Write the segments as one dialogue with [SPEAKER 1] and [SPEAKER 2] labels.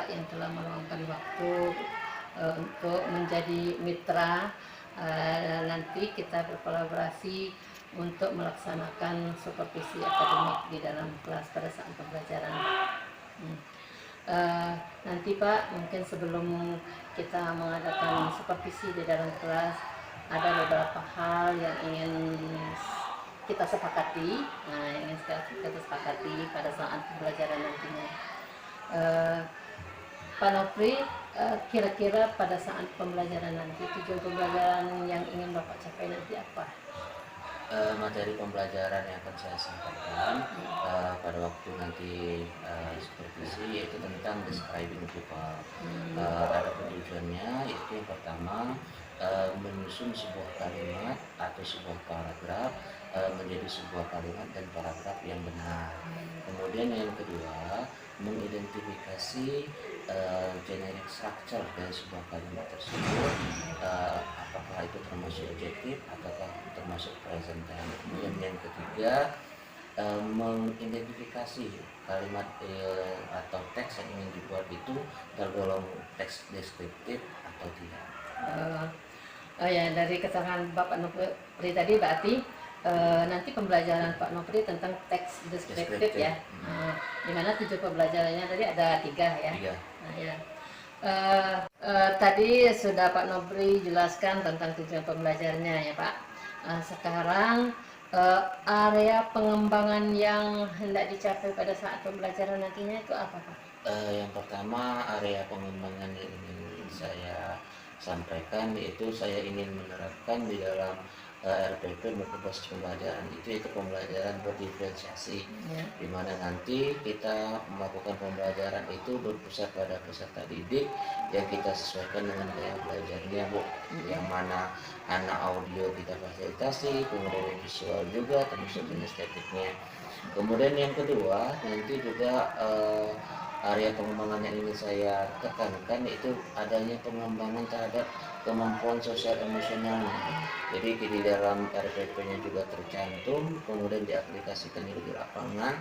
[SPEAKER 1] Pak yang telah meluangkan waktu untuk menjadi mitra. Nanti kita berkolaborasi untuk melaksanakan supervisi akademik di dalam kelas pada saat pembelajaran. Nanti Pak, mungkin sebelum kita mengadakan supervisi di dalam kelas, ada beberapa hal yang ingin kita sepakati, yang ingin kita sepakati pada saat pembelajaran nantinya. Pak Nopri, kira-kira pada saat pembelajaran nanti, tujuan pembelajaran yang ingin Bapak capai nanti apa?
[SPEAKER 2] Materi pembelajaran yang akan saya sampaikan pada waktu nanti supervisi yaitu tentang describing people. Ada tujuannya, yaitu yang pertama menyusun sebuah kalimat atau sebuah paragraf menjadi sebuah kalimat dan paragraf yang benar. Kemudian yang kedua, mengidentifikasi generic structure dari sebuah kalimat tersebut, apakah itu termasuk objektif ataukah termasuk present tense. Kemudian yang ketiga, mengidentifikasi kalimat atau teks yang ingin dibuat itu tergolong teks deskriptif atau tidak.
[SPEAKER 1] Ya, dari keterangan Bapak Nopri tadi berarti nanti pembelajaran Pak Nopri tentang teks deskriptif ya. Di mana tujuan pembelajarannya tadi ada 3 ya.
[SPEAKER 2] 3.
[SPEAKER 1] Nah, ya. Tadi sudah Pak Nopri jelaskan tentang tujuan pembelajarannya ya Pak. Sekarang area pengembangan yang hendak dicapai pada saat pembelajaran nantinya itu apa Pak?
[SPEAKER 2] Yang pertama, area pengembangan yang ingin saya sampaikan yaitu saya ingin menerapkan di dalam RPP maupun proses pembelajaran itu yaitu pembelajaran berdiferensiasi, di mana nanti kita melakukan pembelajaran itu berpusat pada peserta didik yang kita sesuaikan dengan gaya belajarnya, Bu. Yang mana anak audio kita fasilitasi, kemudian visual juga termasuk estetiknya. Kemudian yang kedua, nanti juga area pengembangan yang ingin saya tekankan yaitu adanya pengembangan terhadap kemampuan sosial emosionalnya. Jadi di dalam RPP-nya juga tercantum, kemudian diaplikasikan di lapangan.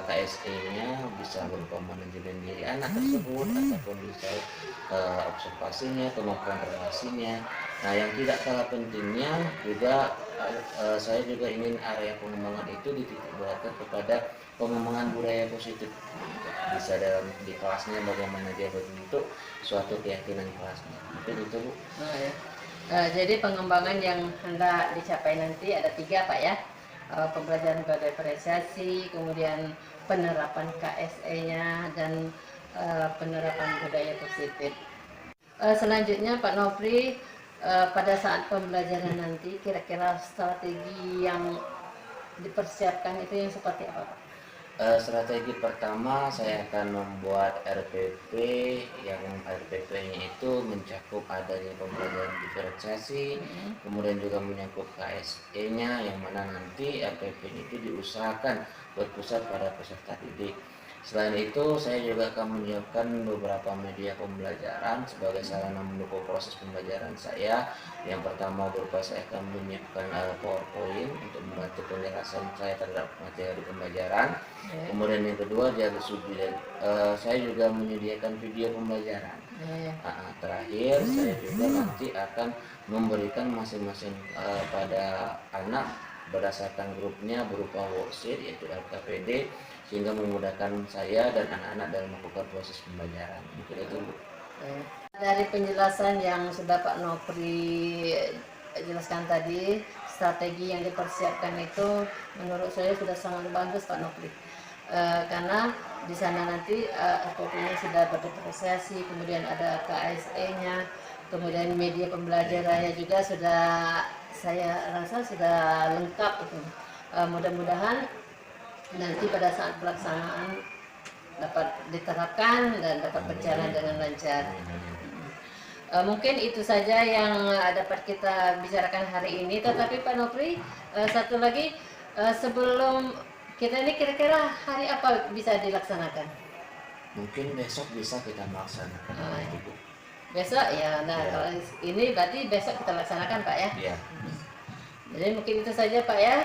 [SPEAKER 2] KSE-nya bisa berupa manajemen diri anak tersebut ataupun bisa observasinya, kemampuan relasinya. Nah, yang tidak kalah pentingnya juga saya juga ingin area pengembangan itu dititikberatkan kepada pengembangan budaya positif. Bisa dalam di kelasnya bagaimana dia berbentuk suatu keyakinan kelasnya. Mungkin itu Bu.
[SPEAKER 1] Jadi pengembangan yang hendak dicapai nanti ada 3 Pak ya. Pembelajaran berdiferensiasi, kemudian penerapan KSE-nya dan penerapan budaya positif. Selanjutnya Pak Nopri, pada saat pembelajaran nanti kira-kira strategi yang dipersiapkan itu yang seperti apa Pak?
[SPEAKER 2] Strategi pertama, saya akan membuat RPP yang RPP-nya itu mencakup adanya pembelajaran diferensiasi, kemudian juga menyangkut KSE-nya yang mana nanti RPP itu diusahakan berpusat pada peserta didik. Selain itu, saya juga akan menyiapkan beberapa media pembelajaran sebagai sarana mendukung proses pembelajaran saya. Yang pertama berupa saya akan menyiapkan PowerPoint untuk membantu penjelasan saya terhadap materi pembelajaran. Kemudian yang kedua, saya juga menyediakan video pembelajaran. Terakhir, saya juga nanti akan memberikan masing-masing pada anak berdasarkan grupnya berupa worksheet yaitu LKPD, sehingga memudahkan saya dan anak-anak dalam melakukan proses pembelajaran. Mungkin itu Bu.
[SPEAKER 1] Dari penjelasan yang sudah Pak Nopri jelaskan tadi, strategi yang dipersiapkan itu menurut saya sudah sangat bagus Pak Nopri. Karena di sana nanti RPP-nya sudah berdiferensiasi, kemudian ada KSE-nya, kemudian media pembelajarannya juga sudah, saya rasa sudah lengkap itu. Mudah-mudahan nanti pada saat pelaksanaan dapat diterapkan dan dapat berjalan dengan lancar. Mungkin itu saja yang dapat kita bicarakan hari ini. Tetapi Pak Nopri, satu lagi, sebelum kita ini kira-kira hari apa bisa dilaksanakan?
[SPEAKER 2] Mungkin besok bisa kita melaksanakan.
[SPEAKER 1] Besok ya. Nah, kalau ini berarti besok kita laksanakan Pak ya.
[SPEAKER 2] Iya.
[SPEAKER 1] Jadi mungkin itu saja Pak ya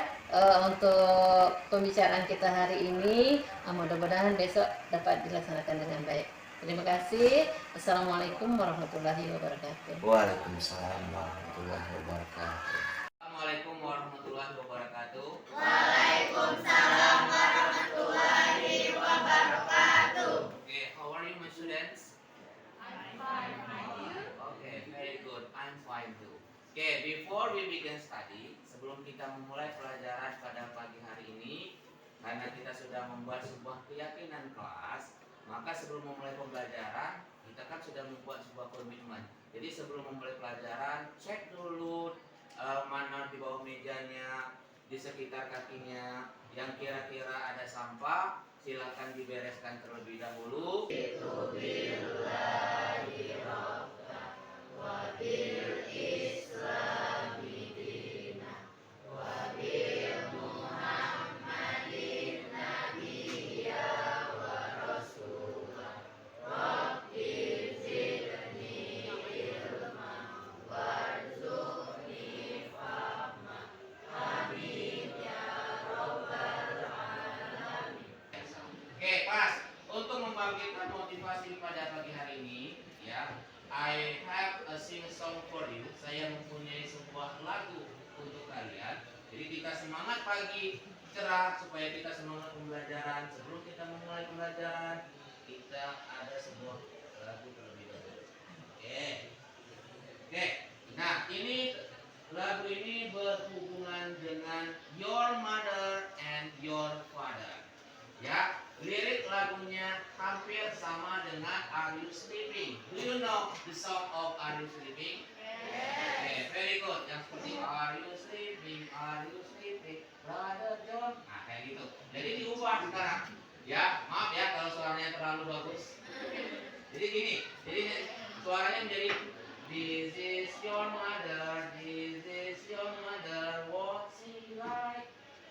[SPEAKER 1] untuk pembicaraan kita hari ini. Mudah-mudahan besok dapat dilaksanakan dengan baik. Terima kasih. Assalamualaikum warahmatullahi wabarakatuh.
[SPEAKER 2] Waalaikumsalam warahmatullahi wabarakatuh. Assalamualaikum warahmatullahi wabarakatuh. Okay, how are you, my students? Okay, very good. I'm fine too. Okay, before we begin study, sebelum kita memulai pelajaran pada pagi hari ini, karena kita sudah membuat sebuah keyakinan kelas, maka sebelum memulai pembelajaran, kita kan sudah membuat sebuah komitmen. Jadi sebelum memulai pelajaran, cek dulu mana di bawah mejanya, di sekitar kakinya, yang kira-kira ada sampah, silakan dibereskan terlebih dahulu. Oke, pas. Untuk membangkitkan motivasi pada pagi hari ini, ya, I have a sing song for you. Saya mempunyai sebuah lagu untuk kalian. Jadi kita semangat pagi cerah supaya kita semangat pembelajaran. Sebelum kita memulai pembelajaran, kita ada sebuah lagu terlebih dahulu. Oke. Oke. Nah, ini lagu ini berhubungan dengan your mother and your father. Ya, lirik lagunya hampir sama dengan Are You Sleeping? Do you know the song of Are You Sleeping? Okay, very good. Yang seperti Are You Sleeping? Are You Sleeping? Brother John. Nah, kayak gitu. Jadi diubah sekarang. Ya, maaf ya kalau suaranya terlalu bagus. Jadi gini, jadi suaranya menjadi This is your mother, this is your mother, what's she like,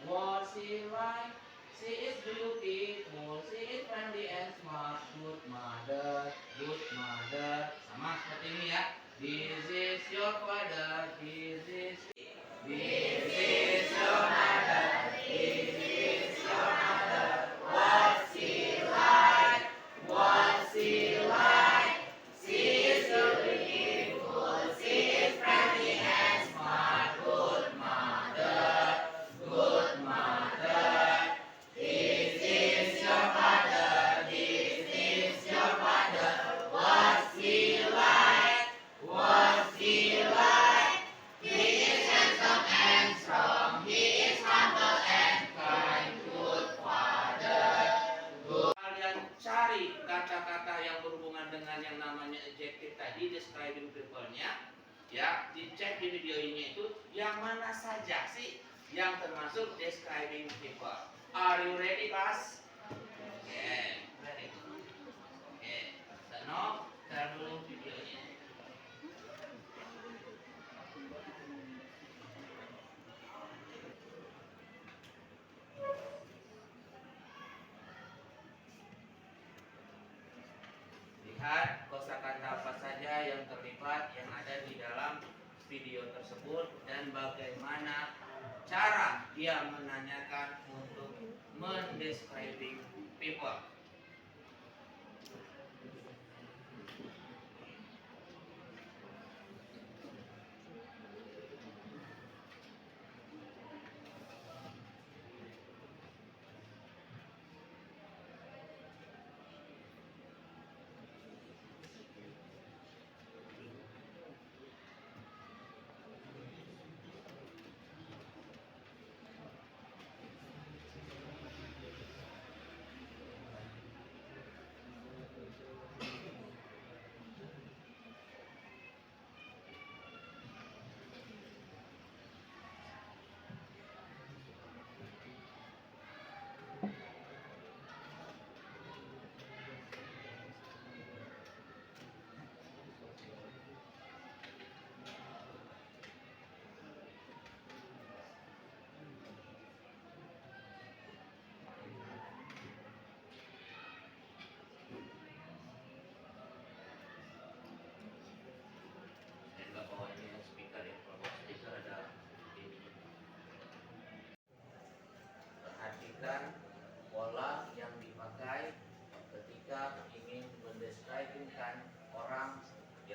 [SPEAKER 2] what's she like? She is beautiful, she is friendly and smart, good mother, good mother. Sama seperti ini ya. This is your father, this is your mother, this is your mother. What's she like? What's she like? She is beautiful, she is friendly and smart, good mother, good mother. This is your mother, this is your mother. What's he like? What's he like? He is handsome and strong, he is humble and kind, good father. Kalian cari kata-kata yang berhubungan dengan yang namanya adjective tadi, describing people-nya. Ya, dicek di video ini itu yang mana saja sih yang termasuk describing people. Are you ready, class? Okay, ready. Okay, no, tar dulu videonya. Lihat kosakata apa saja yang terlibat yang ada di dalam video tersebut dan bagaimana cara dia menanyakan untuk mendescribing people.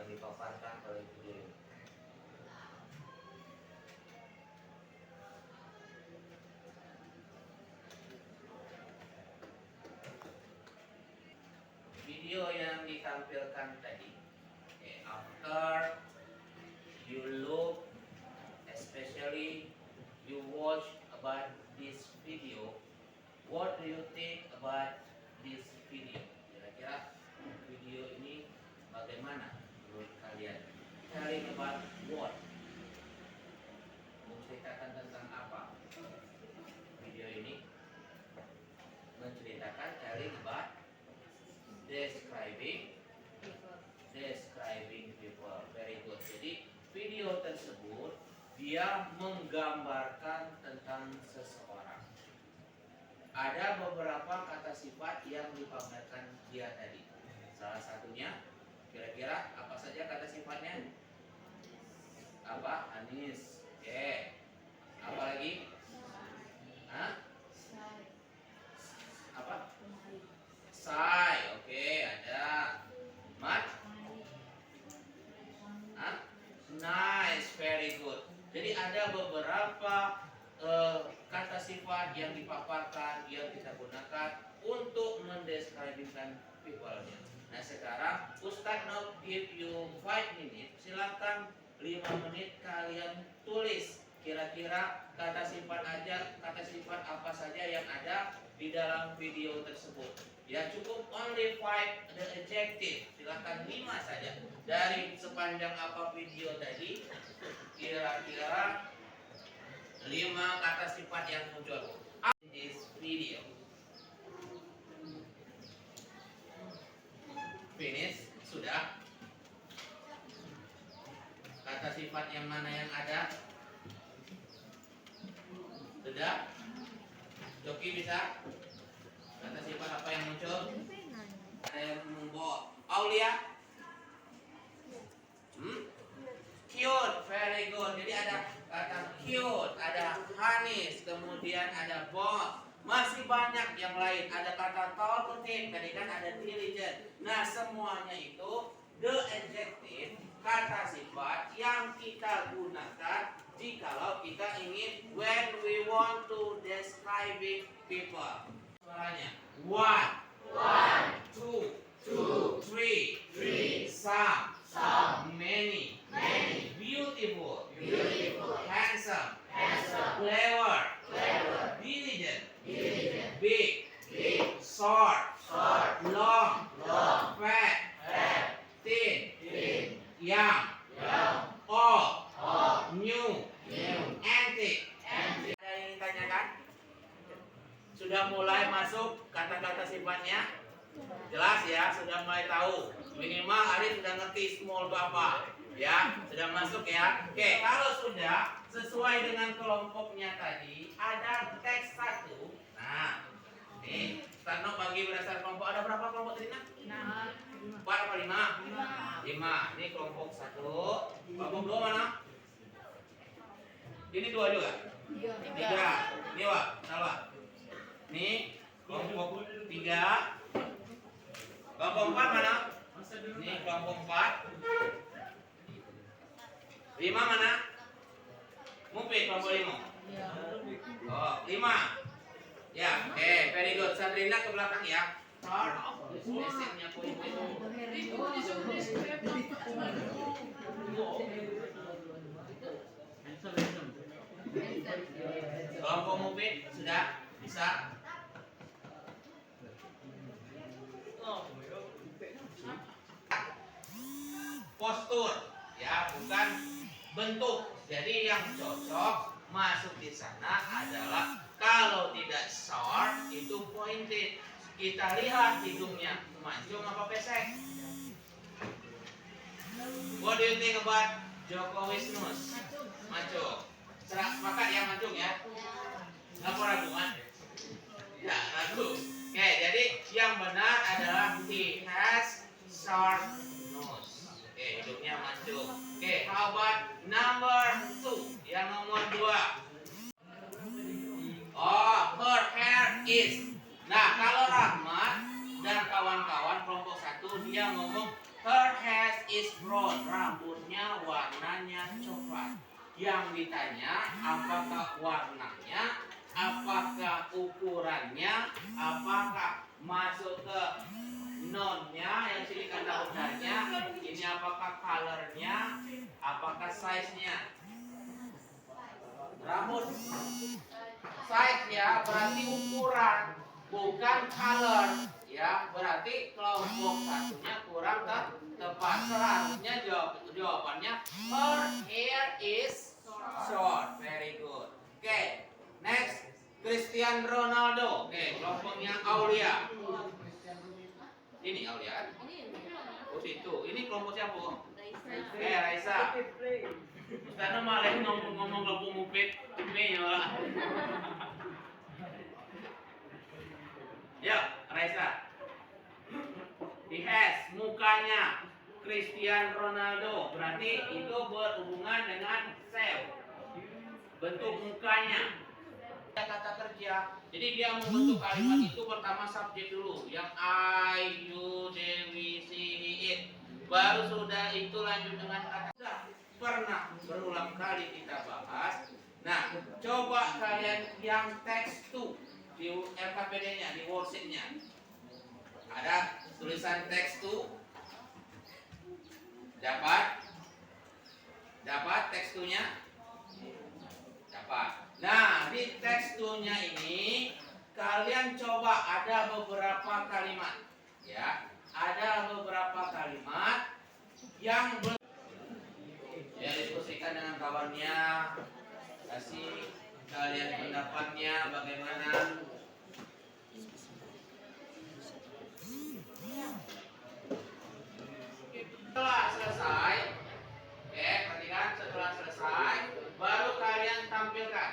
[SPEAKER 2] yang dipaparkan oleh video ini. Video yang ditampilkan tadi, after you look, especially you watch about this video, what do you think about this video? Kira-kira video ini bagaimana menurut kalian? Telling about what? Menceritakan tentang apa? Video ini menceritakan telling about describing people. Very good. Jadi video tersebut dia menggambarkan tentang seseorang. Ada beberapa kata sifat yang dipamerkan dia tadi. Salah satunya, kira-kira apa saja kata sifatnya? Apa? Anis. Oke. Apa lagi? Hah? Apa? Sai. Oke, ada. Mat? Hah? Nice, very good. Jadi ada beberapa kata sifat yang dipaparkan, yang kita gunakan untuk mendeskripsikan people-nya. Nah sekarang Ustadz now give you 5 minutes. Silakan 5 menit kalian tulis kira-kira kata sifat apa saja yang ada di dalam video tersebut. Ya cukup only 5 the adjective. Silakan 5 saja dari sepanjang apa video tadi. Kira-kira 5 kata sifat yang muncul in this video. Finish? Sudah? Kata sifat yang mana yang ada? Sudah? Joki bisa? Kata sifat apa yang muncul? Ada yang membawa Aulia? Cute, very good. Jadi ada kata cute, ada honest, kemudian ada bold. Masih banyak yang lain. Ada kata talkative, tadi kan ada diligent. Nah semuanya itu the adjective, kata sifat yang kita gunakan jikalau kita ingin when we want to describe people. Suaranya one, two, three, some, many, beautiful, handsome, clever, diligent, big, short, long, fat, thin, young, old, new, antique. Ada yang ditanyakan? Sudah mulai masuk kata-kata sifatnya? Jelas ya, sudah mulai tahu. Minimal Ari sudah ngerti small itu apa. Ya, sudah masuk ya. Oke, kalau sudah sesuai dengan kelompoknya tadi, ada teks 1. Nah, ini Stano bagi berdasar kelompok. Ada berapa kelompok tadi? 4 apa 5? 5. Ini kelompok 1. Kelompok 2 mana? Ini 2 juga? 3. Ini Wak, salah. Ini kelompok 3. Kelompok 4 mana? Ini kelompok 4. 5 mana? Mupit kelompok 5. Oh, 5. Ya, oke, very good. Sandrina ke belakang ya. Turn off mesinnya poin itu. Kelompok Mupit sudah bisa. Postur ya, bukan bentuk. Jadi yang cocok masuk di sana adalah kalau tidak short itu pointed. Kita lihat hidungnya mancung apa pesek. What do you think about Jokowi's nose? Mancung. Sepakat ya mancung ya? Nggak mau ragu kan? Ya ragu. Oke, jadi yang benar adalah he has short nose. Oke, hidungnya mancung. Oke, how about number 2? Yang nomor 2. Oh, her hair is. Nah, kalau Rahmat dan kawan-kawan kelompok 1 dia ngomong her hair is brown. Rambutnya warnanya coklat. Yang ditanya apakah warnanya, apakah ukurannya, apakah masuk ke nonnya yang sini kata udahnya, ini apakah colornya, apakah size-nya. Rambut size ya berarti ukuran, bukan color ya, berarti kelompok satunya kurang tepat. Seharusnya jawabannya her hair is short. Very good. Oke, next Cristiano Ronaldo. Oke, kelompoknya Aulia. Ini Aulia kan? Oh situ. Ini kelompok siapa? Raisa. Ustaznya malah ngomong kelompok mupit. Ini ya. Ya, Raisa. He has mukanya Cristiano Ronaldo. Berarti itu berhubungan dengan self. Bentuk mukanya. Kata kerja. Jadi dia membentuk kalimat itu pertama subjek dulu, yang I, you, they, we, she, he, it. Baru sudah itu lanjut dengan kata. Sudah pernah berulang kali kita bahas. Nah, coba kalian yang text to di RKPD-nya, di worksheet-nya. Ada tulisan text to. Dapat text to-nya? Dapat. Nah, di tekstunya ini kalian coba ada beberapa kalimat, ya, ada beberapa kalimat yang ya diskusikan dengan kawannya, kasih kalian pendapatnya bagaimana. Setelah selesai, perhatikan, setelah selesai baru kalian tampilkan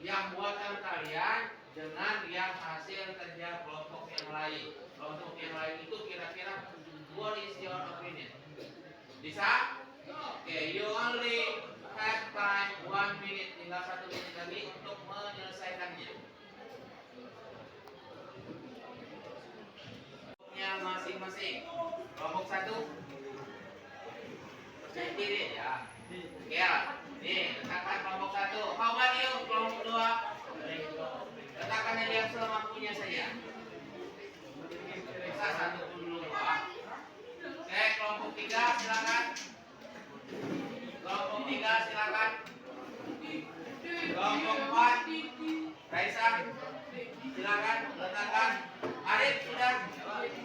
[SPEAKER 2] yang buatan kalian dengan yang hasil kerja kelompok yang lain. Kelompok yang lain itu kira-kira what is your opinion? Bisa? Oke, you only have time 1 minute, tinggal 1 menit lagi untuk menyelesaikannya. Kelompoknya masing-masing. Kelompok 1 percaya diri ya. Ya, nih, letakkan kelompok 1. How about you? Kelompok 2. Letakkan aja semampunya saja. Bisa 1 dulu, Pak. Oke, kelompok 3 silakan. Kelompok 3 silakan. Kelompok 4. Raisa, silakan letakkan. Arif sudah.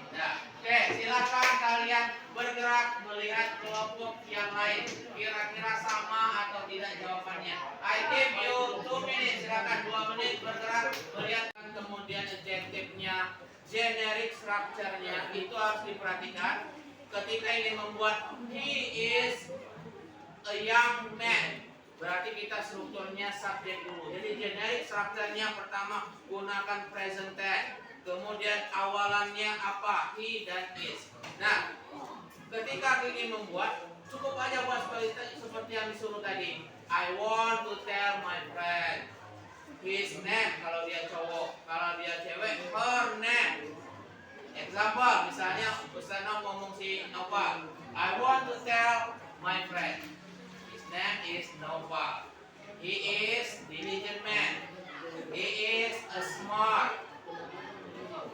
[SPEAKER 2] Ya. Oke, silakan kalian bergerak melihat kelompok yang lain. Kira-kira sama atau tidak jawabannya. I give you 2 minutes. Silakan 2 menit bergerak melihat. Kemudian adjektifnya, generic structure-nya itu harus diperhatikan. Ketika ini membuat he is a young man, berarti kita strukturnya subjek dulu. Jadi generic structure-nya pertama gunakan present tense. Kemudian awalannya apa? He dan is. Nah, ketika ingin membuat, cukup aja buat seperti yang disuruh tadi. I want to tell my friend his name kalau dia cowok, kalau dia cewek her name. Example, misalnya Ustaz ngomong si Nova, I want to tell my friend his name is Nova. He is diligent man. He is a smart.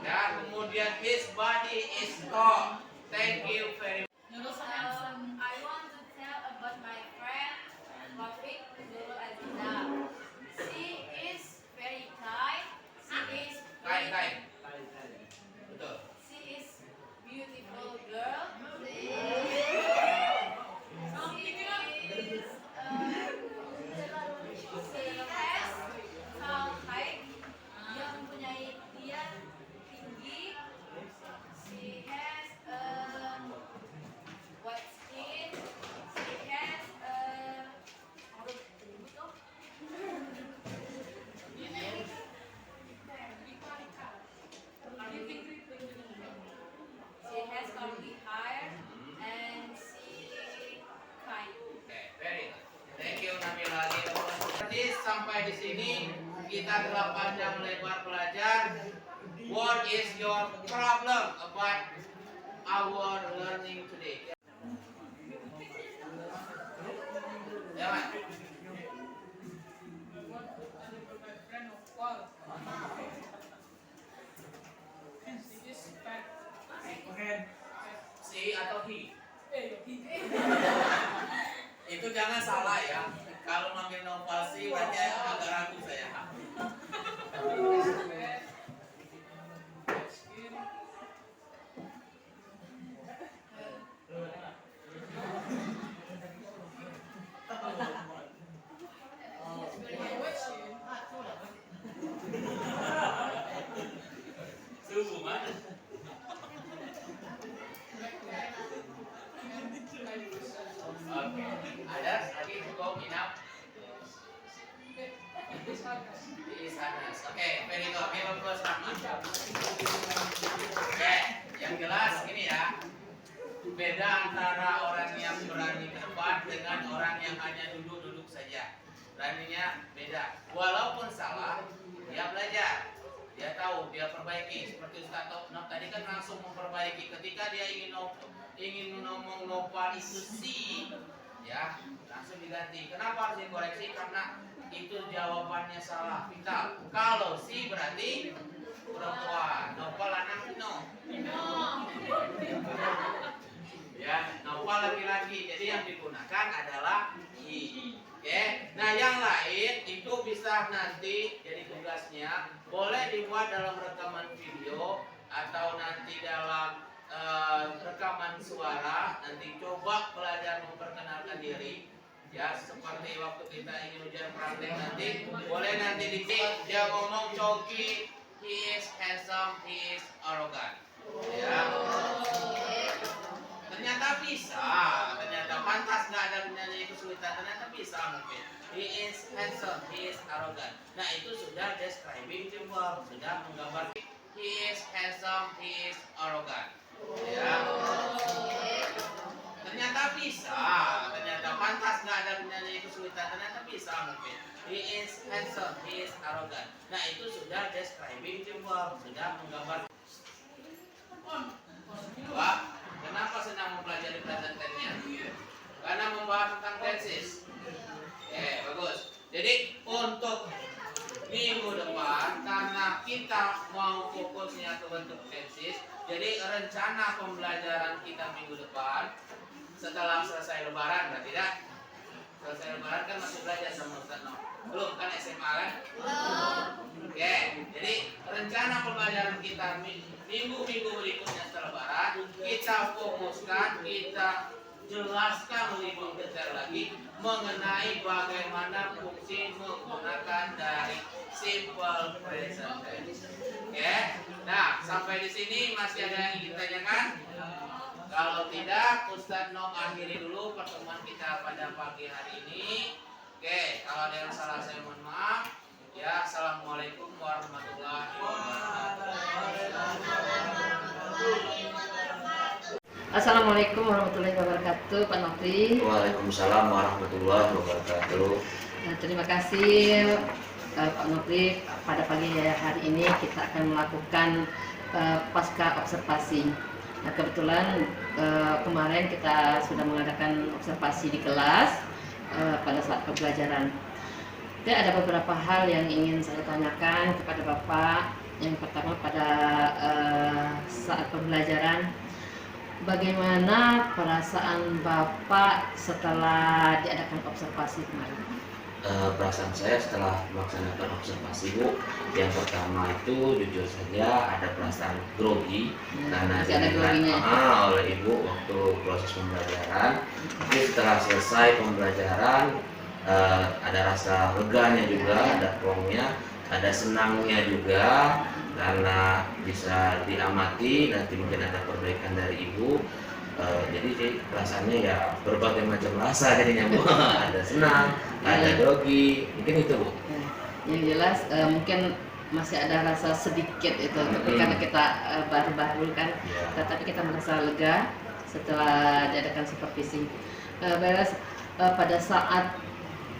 [SPEAKER 2] Ya, kemudian his body is tall. Thank you very much.
[SPEAKER 3] I want to tell about my friend Rafiq Nurul Aziza. She is very kind. She is
[SPEAKER 2] Kind. Betul.
[SPEAKER 3] She is beautiful girl. She has tall height. Dia mempunyai dia tinggi. She has white skin. She has she has curly hair and she kind.
[SPEAKER 2] Okay, very good. Thank you Nabila. Jadi sampai di sini kita telah panjang lebar belajar. What is your problem about our learning today?
[SPEAKER 4] Itu jangan salah ya. Kalau manggil Novasi berarti agak ragu saya. Subuh mana? Oke, ada lagi cukup enough. Di sana. Oke, very good. Give a plus Rahman. Oke, yang jelas ini ya. Beda antara orang yang berani ke depan dengan orang yang hanya duduk-duduk saja. Beraninya beda. Walaupun salah, dia belajar. Dia tahu, dia perbaiki. Seperti Ustaz Nok tadi kan langsung memperbaiki. Ketika dia ingin ngomong nopal itu si, ya langsung diganti. Kenapa harus dikoreksi? Karena itu jawabannya salah. Vital. Kalau si berarti perempuan. Nopal anak no. Ya, nopal laki-laki. Jadi yang digunakan adalah i. Oke. Nah, yang lain itu bisa nanti jadi tugasnya boleh dibuat dalam rekaman video atau nanti dalam rekaman suara. Nanti coba belajar memperkenalkan diri. Ya, seperti waktu kita ingin ujian praktek nanti, boleh nanti dikit dia ngomong Coki, he is handsome, he is arrogant. Ya. Ternyata bisa, ternyata pantas nggak ada penyanyi kesulitan, ternyata bisa mungkin. He is handsome, he is arrogant. Nah itu sudah describing the verb, sudah menggambarkan. He is handsome, he is arrogant. Ya. Ternyata bisa, ternyata pantas nggak ada penyanyi kesulitan, ternyata bisa mungkin. He is handsome, he is arrogant. Nah itu sudah describing the verb, sudah menggambarkan. Wah, kenapa senang mempelajari present tense-nya? Karena membahas tentang tenses. Bagus. Jadi untuk minggu depan karena kita mau fokusnya ke bentuk tenses, jadi rencana pembelajaran kita minggu depan setelah selesai lebaran, berarti tidak? Selesai lebaran kan masih belajar sama Ustaz Noh. Belum kan SMA kan? Belum. Oke, jadi rencana pembelajaran kita minggu-minggu berikutnya setelah lebaran kita fokuskan, kita jelaskan lebih detail lagi mengenai bagaimana fungsi menggunakan dari simple present tense. Oke, nah sampai di sini masih ada yang ingin ditanyakan? Kalau tidak, Ustaz Nok akhiri dulu pertemuan kita pada pagi hari ini. Oke, kalau ada yang salah saya mohon maaf. Ya, assalamualaikum warahmatullahi wabarakatuh.
[SPEAKER 1] Assalamualaikum warahmatullahi wabarakatuh, Pak Nofri.
[SPEAKER 2] Waalaikumsalam warahmatullahi wabarakatuh.
[SPEAKER 1] Terima kasih Pak Nofri. Pada pagi hari ini kita akan melakukan pasca observasi. Nah, kebetulan kemarin kita sudah mengadakan observasi di kelas pada saat pembelajaran. Jadi ada beberapa hal yang ingin saya tanyakan kepada Bapak. Yang pertama pada saat pembelajaran, bagaimana perasaan Bapak setelah diadakan observasi kemarin?
[SPEAKER 2] Perasaan saya setelah melaksanakan observasi Bu, yang pertama itu jujur saja ada perasaan grogi karena dilihat oleh Ibu waktu proses pembelajaran. Tapi setelah selesai pembelajaran ada rasa leganya juga, ada plongnya, ada senangnya juga karena bisa diamati, nanti mungkin ada perbaikan dari Ibu. Jadi perasaannya ya berbagai macam rasa jadinya Bu. Ada senang, ada grogi, mungkin itu Bu.
[SPEAKER 1] Yang jelas mungkin masih ada rasa sedikit itu, tapi karena kita baru-baru kan, tetapi kita merasa lega setelah diadakan supervisi. Beres pada saat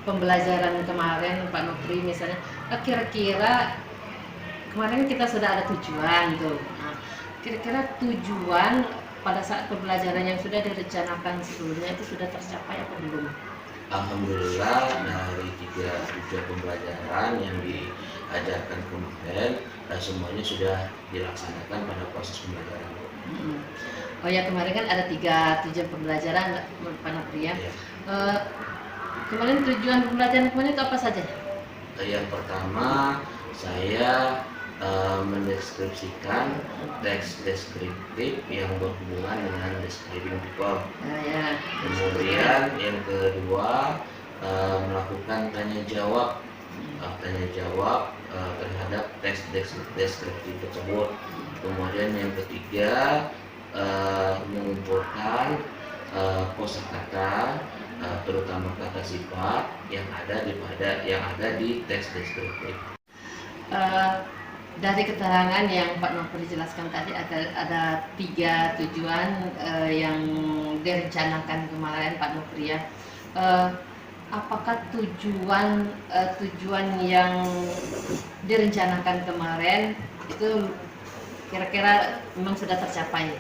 [SPEAKER 1] pembelajaran kemarin Pak Nofri misalnya, kira-kira kemarin kita sudah ada tujuan tuh. Nah, kira-kira tujuan pada saat pembelajaran yang sudah direncanakan sebelumnya itu sudah tercapai apa belum?
[SPEAKER 2] Alhamdulillah dari 3 tujuan pembelajaran yang diajarkan kemarin semuanya sudah dilaksanakan pada proses pembelajaran.
[SPEAKER 1] Mm. Oh ya, kemarin kan ada 3 tujuan pembelajaran Pak Nopri ya.
[SPEAKER 2] Ya.
[SPEAKER 1] Kemarin tujuan pembelajaran kemarin itu apa saja?
[SPEAKER 2] Yang pertama saya mendeskripsikan teks deskriptif yang berhubungan dengan describing people.
[SPEAKER 1] Ya.
[SPEAKER 2] Kemudian yang kedua melakukan tanya jawab terhadap teks deskriptif tersebut. Kemudian yang ketiga mengumpulkan kosakata terutama kata sifat yang ada di teks deskriptif.
[SPEAKER 1] Dari keterangan yang Pak Nopri jelaskan tadi ada 3 tujuan yang direncanakan kemarin Pak Nopri ya. Apakah tujuan yang direncanakan kemarin itu kira-kira memang sudah tercapai?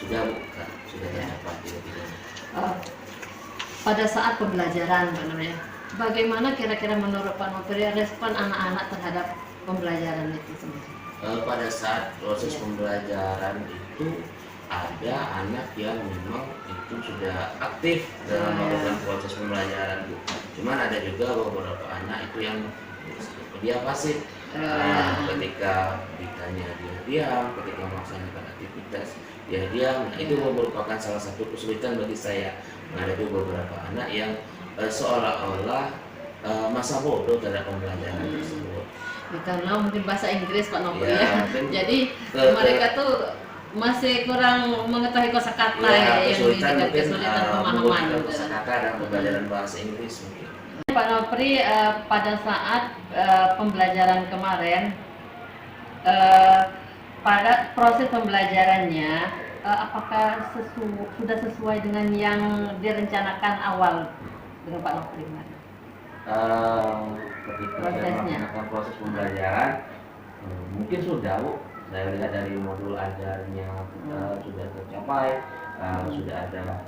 [SPEAKER 2] Sudah tercapai tidak.
[SPEAKER 1] Pada saat pembelajaran Pak Nopri, bagaimana kira-kira menurut Pak Nopri respon anak-anak terhadap pembelajaran itu sendiri?
[SPEAKER 2] Pada saat proses pembelajaran itu ada anak yang memang itu sudah aktif dalam melakukan proses pembelajaran, Bu. Cuman ada juga beberapa anak itu yang dia pasif. Ketika ditanya dia diam, ketika melaksanakan aktivitas dia diam. Itu merupakan salah satu kesulitan bagi saya. Ada juga beberapa anak yang seolah-olah masa bodoh terhadap pembelajaran tersebut.
[SPEAKER 1] Ya, karena mungkin bahasa Inggris Pak Nopri
[SPEAKER 2] Ya,
[SPEAKER 1] ya. Jadi mereka tuh masih kurang mengetahui kosakata yang
[SPEAKER 2] kesulitan
[SPEAKER 1] pemahaman gitu.
[SPEAKER 2] kosakata dan pembelajaran bahasa Inggris mungkin.
[SPEAKER 1] Pak Nopri, pada saat pembelajaran kemarin, pada proses pembelajarannya, apakah sudah sesuai dengan yang direncanakan awal dengan Pak Nopri kemarin?
[SPEAKER 2] Ketika saya
[SPEAKER 1] Prosesnya.
[SPEAKER 2] melaksanakan proses pembelajaran, mungkin sudah, Bu. Saya lihat dari modul ajarnya sudah tercapai, sudah ada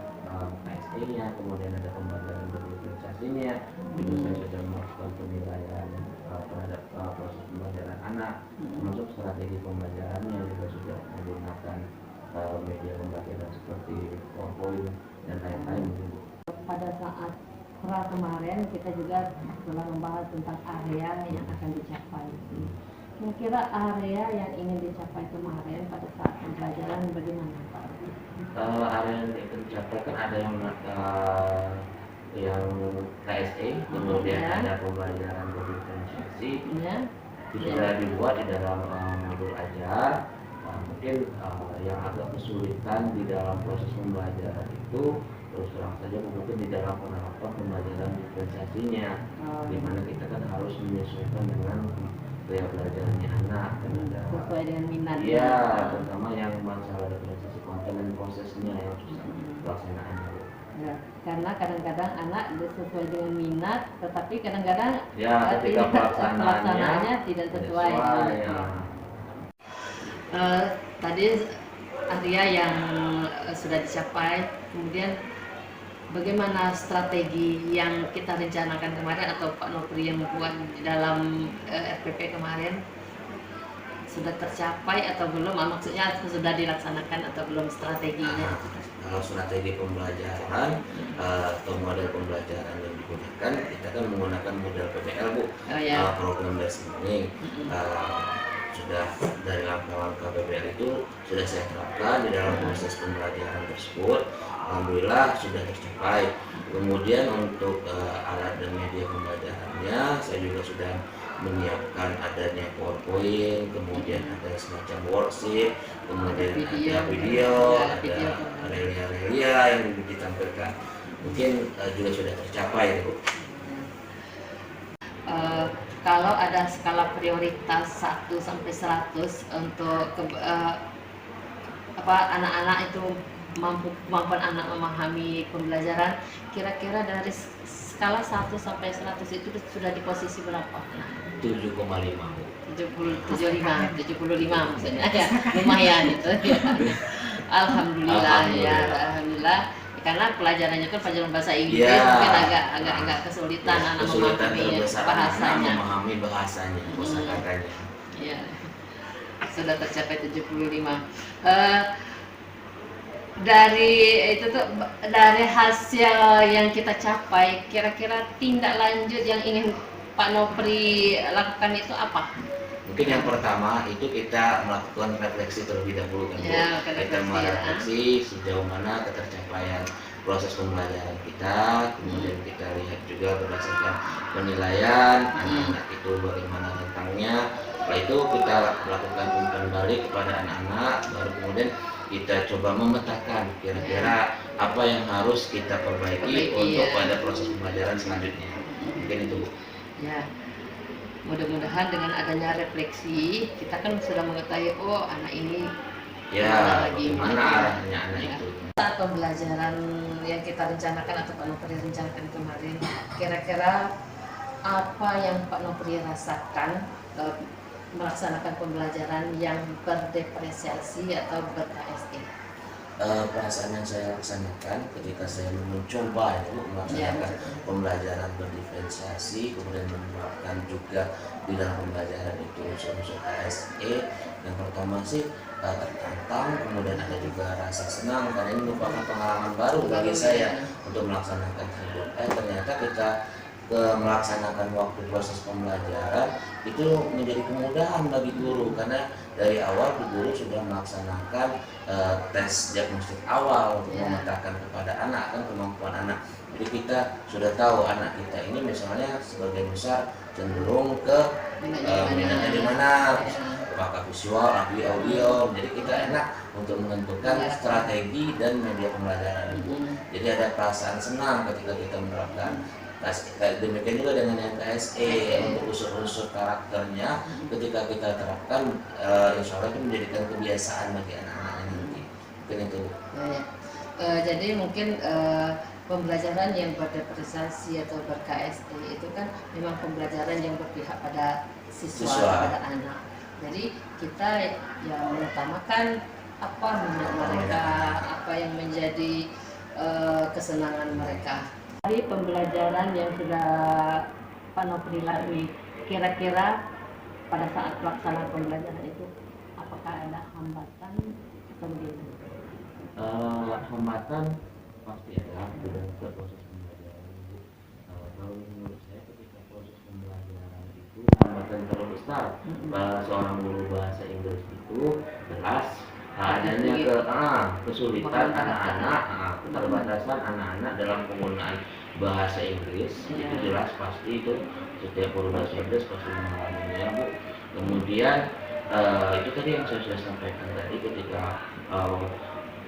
[SPEAKER 2] KSE-nya, kemudian ada pembelajaran berdifferensiasinya, juga saya sudah melakukan penilaian terhadap proses pembelajaran anak, termasuk strategi pembelajarannya juga sudah menggunakan media pembelajaran seperti PowerPoint dan lain-lain.
[SPEAKER 1] Pada saat pra kemarin kita juga telah membahas tentang area yang akan dicapai. Kira-kira area yang ingin dicapai kemarin pada saat pembelajaran bagaimana Pak?
[SPEAKER 2] Area yang dicapai kan ada yang KSE, kemudian ada pembelajaran berdifferensiasi, itu sudah dibuat di dalam modul ajar. Mungkin yang agak kesulitan di dalam proses pembelajaran itu terus terang saja mungkin di dalam penerapan pembelajaran diferensiasinya, di mana kita kan harus menyesuaikan dengan gaya belajarnya anak dan ada
[SPEAKER 1] Sesuai dengan minat.
[SPEAKER 2] Iya, terutama yang masalah diferensiasi konten dan prosesnya yang susah pelaksanaannya.
[SPEAKER 1] Ya, karena kadang-kadang anak sesuai dengan minat, tetapi kadang-kadang
[SPEAKER 2] ketika
[SPEAKER 1] pelaksanaannya tidak sesuai. Tadi area yang sudah dicapai, kemudian bagaimana strategi yang kita rencanakan kemarin atau Pak Nopri yang buat di dalam RPP kemarin sudah tercapai atau belum? Maksudnya sudah dilaksanakan atau belum strateginya?
[SPEAKER 2] Kalau strategi pembelajaran atau model pembelajaran yang digunakan, kita kan menggunakan model PBL, Bu. Program based learning. Sudah dari langkah-langkah PBL itu sudah saya terapkan di dalam proses pembelajaran tersebut. Alhamdulillah sudah tercapai. Kemudian untuk alat dan media pembelajarannya saya juga sudah menyiapkan adanya PowerPoint, kemudian ada semacam worksheet, kemudian ada video, ada relia-relia yang ditampilkan. Mungkin juga sudah tercapai, Bu.
[SPEAKER 1] Kalau ada skala prioritas 1 sampai 100 untuk anak-anak itu kemampuan anak memahami pembelajaran, kira-kira dari skala 1 sampai 100 itu sudah di posisi berapa?
[SPEAKER 2] 7,5.
[SPEAKER 1] 75 maksudnya ya, lumayan itu ya. Alhamdulillah. Karena pelajarannya kan pelajaran bahasa Inggris, mungkin agak kesulitan anak memahami bahasanya.
[SPEAKER 2] Memahami bahasanya, kosakatanya.
[SPEAKER 1] sudah tercapai 75. Dari itu tuh, dari hasil yang kita capai, kira-kira tindak lanjut yang ingin Pak Nopri lakukan itu apa?
[SPEAKER 2] Mungkin yang pertama itu kita melakukan refleksi terlebih dahulu kan Bu.
[SPEAKER 1] Ya,
[SPEAKER 2] Kita merefleksi sejauh mana ketercapaian proses pembelajaran kita, kemudian kita lihat juga berdasarkan penilaian anak-anak itu bagaimana tentangnya. Setelah itu kita lakukan umpan balik kepada anak-anak, baru kemudian kita coba memetakan kira-kira apa yang harus kita perbaiki untuk pada proses pembelajaran selanjutnya. Mungkin itu Bu.
[SPEAKER 1] Ya, mudah-mudahan dengan adanya refleksi kita kan sudah mengetahui, oh anak ini
[SPEAKER 2] Ya,
[SPEAKER 1] lagi
[SPEAKER 2] bagaimana arahnya anak
[SPEAKER 1] Ya.
[SPEAKER 2] itu.
[SPEAKER 1] Saat pembelajaran yang kita rencanakan atau Pak Nopri rencanakan kemarin, kira-kira apa yang Pak Nopri rasakan melaksanakan pembelajaran yang berdepresiasi atau ber-KSE?
[SPEAKER 2] Perasaan yang saya laksanakan ketika saya mencoba itu melaksanakan pembelajaran berdiferensiasi, kemudian menerapkan juga di dalam pembelajaran itu unsur-unsur KSE. Yang pertama sih tertantang, kemudian ada juga rasa senang karena ini merupakan pengalaman baru bagi saya untuk melaksanakan tersebut. Ternyata kita melaksanakan waktu proses pembelajaran itu menjadi kemudahan bagi guru, karena dari awal guru sudah melaksanakan tes diagnostik awal untuk memetakan kepada anak kan kemampuan anak. Jadi kita sudah tahu anak kita ini misalnya sebagian besar cenderung ke minatnya di mana, apakah visual, audio. Jadi kita enak untuk menentukan strategi dan media pembelajaran itu. Jadi ada perasaan senang ketika kita menerapkan. Demikian juga dengan yang KSE untuk unsur-unsur karakternya ketika kita terapkan, insya Allah itu menjadikan kebiasaan bagi anak-anak nanti. Mungkin itu.
[SPEAKER 1] Jadi mungkin pembelajaran yang berdepresiasi atau ber-KSE itu kan memang pembelajaran yang berpihak pada siswa. Pada anak. Jadi kita yang mengutamakan apa minat mereka, apa yang menjadi kesenangan mereka. Dari pembelajaran yang sudah Pak Nopri lalui, kira-kira pada saat pelaksanaan pembelajaran itu apakah ada hambatan atau bagaimana?
[SPEAKER 2] Hambatan pasti ada dalam proses pembelajaran itu. Kalau menurut saya ketika proses pembelajaran itu hambatan terbesar seorang guru bahasa Inggris itu jelas adanya kesulitan anak-anak, keterbatasan anak-anak dalam penggunaan bahasa Inggris. Itu jelas pasti itu setiap guru bahasa Inggris pasti mengalaminya Bu. Kemudian itu tadi yang saya sudah sampaikan tadi ketika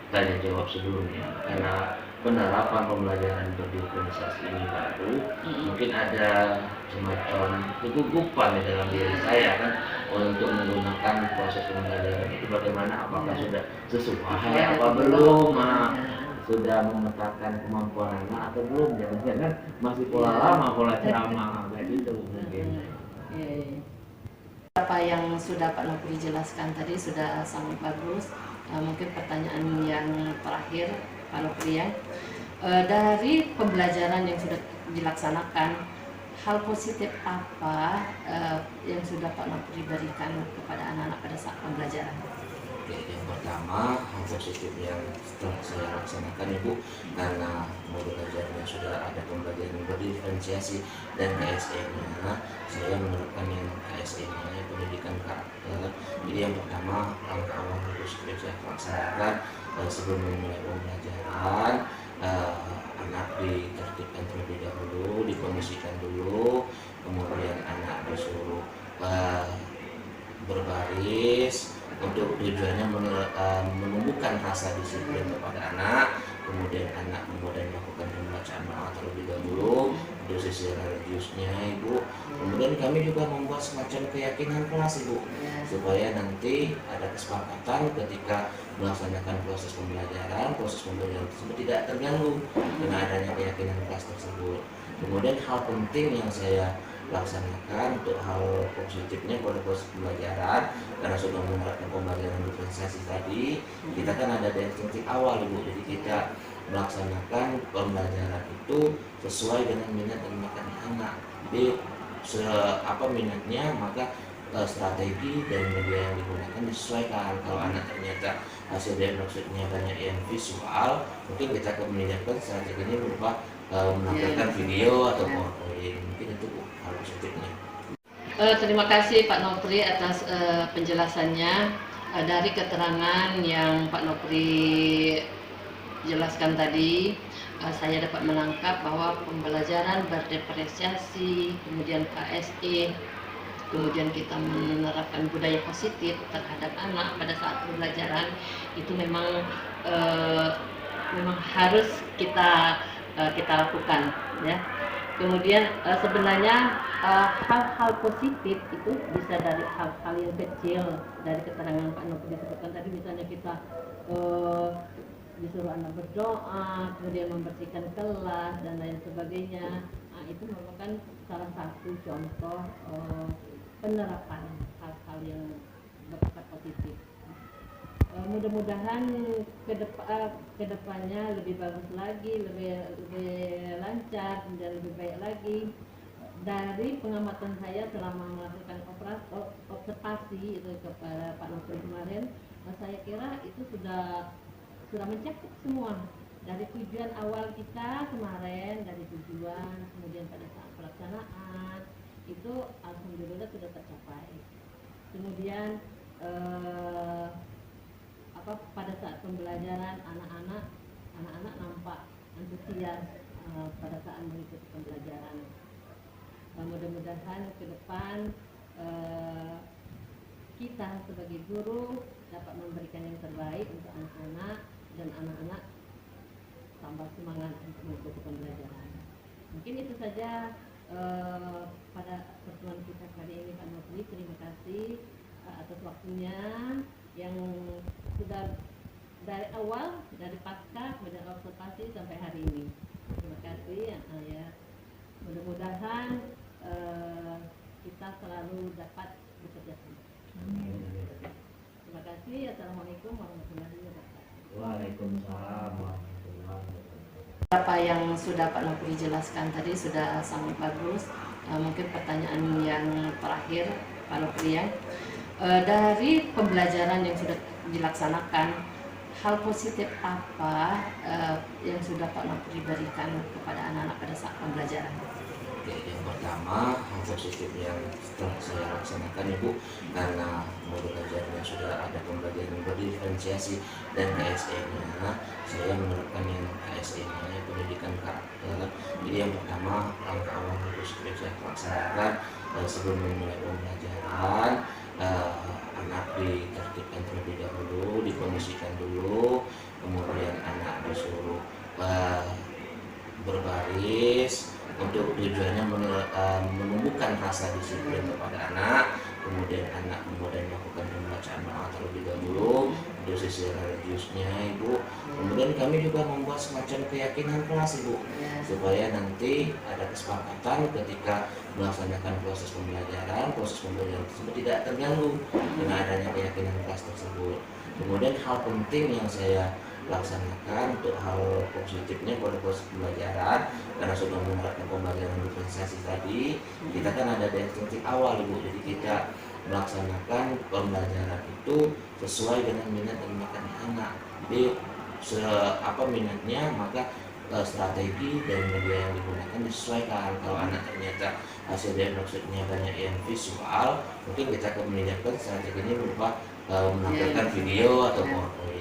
[SPEAKER 2] tanya jawab sebelumnya, karena penerapan pembelajaran berdiferensiasi ini baru, mungkin ada semacam kegugupan di dalam diri saya kan untuk menggunakan proses pembelajaran itu bagaimana, apakah sudah sesuai apa belum, sudah memetakan kemampuan anak atau belum, jangan-jangan masih pola lama, pola ceramah kayak gitu mungkin.
[SPEAKER 1] Apa yang sudah Pak Nopri jelaskan tadi sudah sangat bagus. Mungkin pertanyaan yang terakhir Pak Nopri ya, dari pembelajaran yang sudah dilaksanakan, hal positif apa yang sudah Pak Nopri berikan kepada anak-anak pada saat pembelajaran?
[SPEAKER 2] Oke, yang pertama hal positif yang setelah saya laksanakan Ibu, karena mau belajarnya sudah ada pembelajaran berdiferensiasi dan KSE-nya, saya menerapkan yang KSE-nya, pendidikan karakter. Jadi yang pertama langkah awal harus saya laksanakan sebelum memulai pembelajaran, anak ditertibkan terlebih dahulu, dikondisikan dulu, kemudian anak disuruh berbaris untuk tujuannya menumbuhkan rasa disiplin kepada anak. Kemudian anak kemudian melakukan pembacaan doa terlebih dahulu untuk sisi religiusnya Ibu. Kemudian kami juga membuat semacam keyakinan kelas Ibu, supaya nanti ada kesepakatan ketika melaksanakan proses pembelajaran tersebut tidak terganggu dengan adanya keyakinan kelas tersebut. Kemudian hal penting yang saya laksanakan untuk hal positifnya pada proses pembelajaran, karena sudah menerapkan pembelajaran diferensiasi tadi, kita kan ada diagnostik awal Ibu, jadi kita melaksanakan pembelajaran itu sesuai dengan minat dan bakat anak. Jadi apa minatnya maka strategi dan media yang digunakan disesuaikan. Kalau anak ternyata hasil diagnosisnya banyak yang visual, mungkin kita akan menyiapkan strategi ini berupa menampilkan video atau PowerPoint. Mungkin itu hal positifnya.
[SPEAKER 1] Terima kasih Pak Nopri atas penjelasannya. Dari keterangan yang Pak Nopri jelaskan tadi, saya dapat menangkap bahwa pembelajaran berdiferensiasi, kemudian KSE, kemudian kita menerapkan budaya positif terhadap anak pada saat pembelajaran itu memang harus kita lakukan, ya. Kemudian sebenarnya hal-hal positif itu bisa dari hal-hal yang kecil, dari keterangan Pak Nopri disebutkan tadi, misalnya kita disuruh anak berdoa, kemudian membersihkan kelas dan lain sebagainya. Nah, itu merupakan salah satu contoh penerapan hal-hal yang bersifat positif. Mudah-mudahan kedepannya lebih bagus lagi, lebih lancar dan lebih baik lagi. Dari pengamatan saya selama melakukan observasi itu kepada Pak Nopri kemarin, saya kira itu sudah mencakup semua dari tujuan awal kita kemarin, dari tujuan kemudian pada saat pelaksanaan itu alhamdulillah sudah tercapai. Kemudian pada saat pembelajaran anak-anak nampak antusias pada saat mengikuti pembelajaran. Mudah-mudahan ke depan kita sebagai guru dapat memberikan yang terbaik untuk anak-anak dan anak-anak tambah semangat untuk mengikuti pembelajaran. Mungkin itu saja pada pertemuan kita kali ini Pak Nopri. Terima kasih atas waktunya yang sudah dari awal, dari pasca kemudian observasi sampai hari ini. Terima kasih ya. Mudah-mudahan kita selalu dapat bekerja sama. Terima kasih. Assalamualaikum warahmatullahi wabarakatuh.
[SPEAKER 2] Waalaikumsalam warahmatullahi wabarakatuh.
[SPEAKER 1] Apa yang sudah Pak Nopri jelaskan tadi sudah sangat bagus. Mungkin pertanyaan yang terakhir Pak Nopri ya. Dari pembelajaran yang sudah dilaksanakan, hal positif apa yang sudah Pak Nopri berikan kepada anak-anak pada saat pembelajaran?
[SPEAKER 2] Oke, yang pertama hal positif yang setelah saya laksanakan Ibu, karena modul belajarnya sudah ada pembelajaran berdiferensiasi dan KSE-nya, saya menerapkan yang KSE-nya, pendidikan karakter. Jadi yang pertama, langkah awal harus saya laksanakan sebelum memulai pembelajaran. Anak ditertibkan terlebih dahulu, dikondisikan dulu, kemudian anak disuruh berbaris untuk tujuannya menumbuhkan rasa disiplin kepada anak. Kemudian anak kemudian melakukan pembacaan doa terlebih dahulu untuk sisi religiusnya Ibu. Kemudian kami juga membuat semacam keyakinan kelas Ibu, supaya nanti ada kesepakatan ketika melaksanakan proses pembelajaran tersebut tidak terganggu dengan adanya keyakinan kelas tersebut. Kemudian hal penting yang saya laksanakan untuk hal positifnya pada proses pembelajaran, karena sudah menerapkan pembelajaran diferensiasi tadi, kita kan ada dari titik awal Ibu, jadi kita melaksanakan pembelajaran itu sesuai dengan minat dan bakat anak. Jadi apa minatnya, maka strategi dan media yang digunakan disesuaikan. Kalau anak ternyata hasil diagnosisnya banyak yang visual, mungkin kita akan menyiapkan strategi ini berupa menampilkan video atau PowerPoint.